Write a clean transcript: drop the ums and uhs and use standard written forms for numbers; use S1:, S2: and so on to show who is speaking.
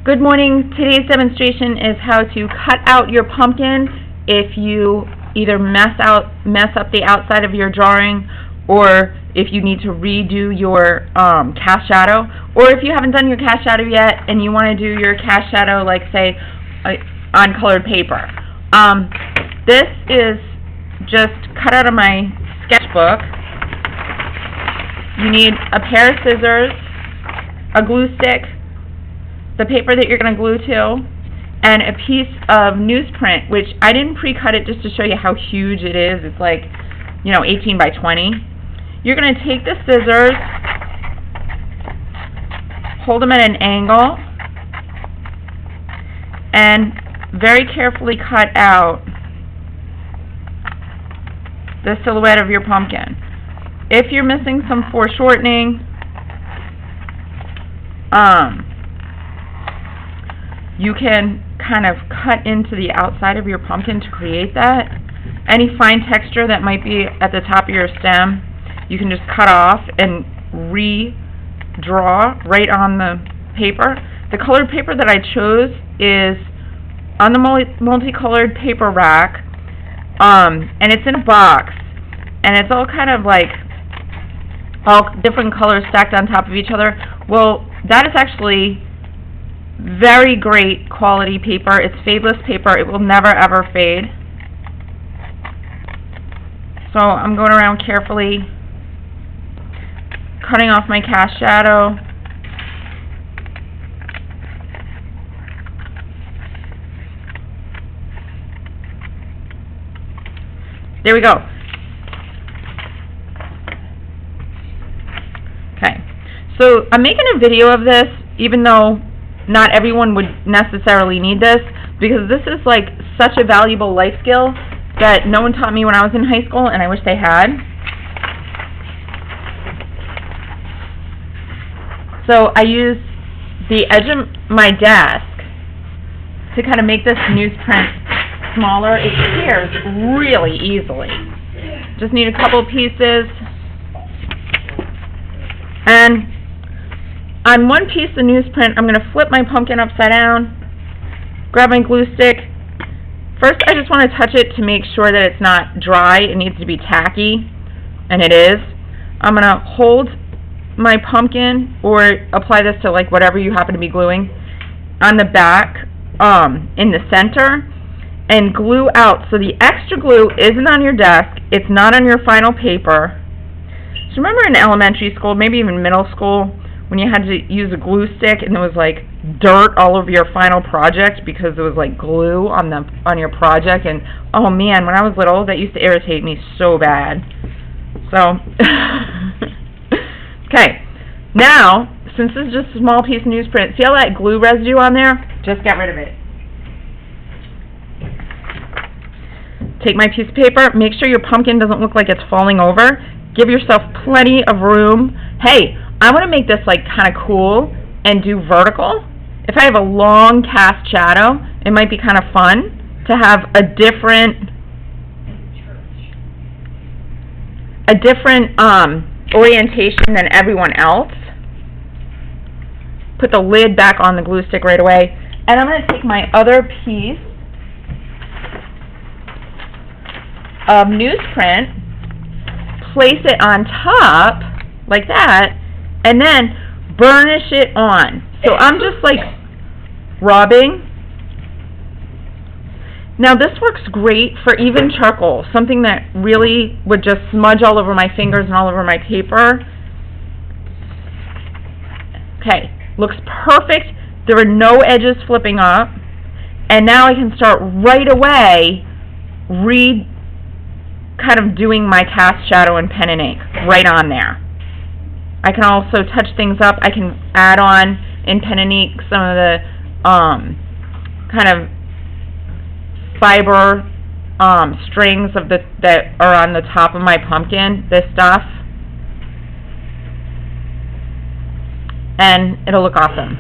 S1: Good morning. Today's demonstration is how to cut out your pumpkin if you either mess up the outside of your drawing, or if you need to redo your cast shadow, or if you haven't done your cast shadow yet and you want to do your cast shadow, like say on colored paper. This is just cut out of my sketchbook. You need a pair of scissors, a glue stick, the paper that you're going to glue to, and a piece of newsprint, which I didn't pre-cut it just to show you how huge it is. It's like, 18 by 20. You're going to take the scissors, hold them at an angle, and very carefully cut out the silhouette of your pumpkin. If you're missing some foreshortening, you can kind of cut into the outside of your pumpkin to create that. Any fine texture that might be at the top of your stem, you can just cut off and redraw right on the paper. The colored paper that I chose is on the multicolored paper rack, and it's in a box, and it's all kind of like all different colors stacked on top of each other. Well, that is actually very great quality paper. It's fadeless paper. It will never ever fade. So I'm going around carefully cutting off my cast shadow. There we go. Okay, so I'm making a video of this, even though not everyone would necessarily need this, because this is like such a valuable life skill that no one taught me when I was in high school, and I wish they had. So I use the edge of my desk to kind of make this newsprint smaller. It tears really easily. Just need a couple pieces. And on one piece of newsprint, I'm going to flip my pumpkin upside down, grab my glue stick. First, I just want to touch it to make sure that it's not dry. It needs to be tacky, and it is. I'm going to hold my pumpkin, or apply this to like whatever you happen to be gluing, on the back, in the center, and glue out. So the extra glue isn't on your desk. It's not on your final paper. So remember in elementary school, maybe even middle school, when you had to use a glue stick and there was like dirt all over your final project because there was like glue on your project, and oh man, when I was little, that used to irritate me so bad. So okay, now since this is just a small piece of newsprint, see all that glue residue on there? Just get rid of it. Take my piece of paper, make sure your pumpkin doesn't look like it's falling over. Give yourself plenty of room. Hey, I want to make this like kind of cool and do vertical. If I have a long cast shadow, it might be kind of fun to have a different orientation than everyone else. Put the lid back on the glue stick right away. And I'm going to take my other piece of newsprint, place it on top like that, and then burnish it on. So I'm just like rubbing. Now this works great for even charcoal, something that really would just smudge all over my fingers and all over my paper. Okay, looks perfect. There are no edges flipping up. And now I can start right away kind of doing my cast shadow in pen and ink right on there. I can also touch things up. I can add on in pen and ink some of the kind of fiber strings that are on the top of my pumpkin, this stuff, and it'll look awesome.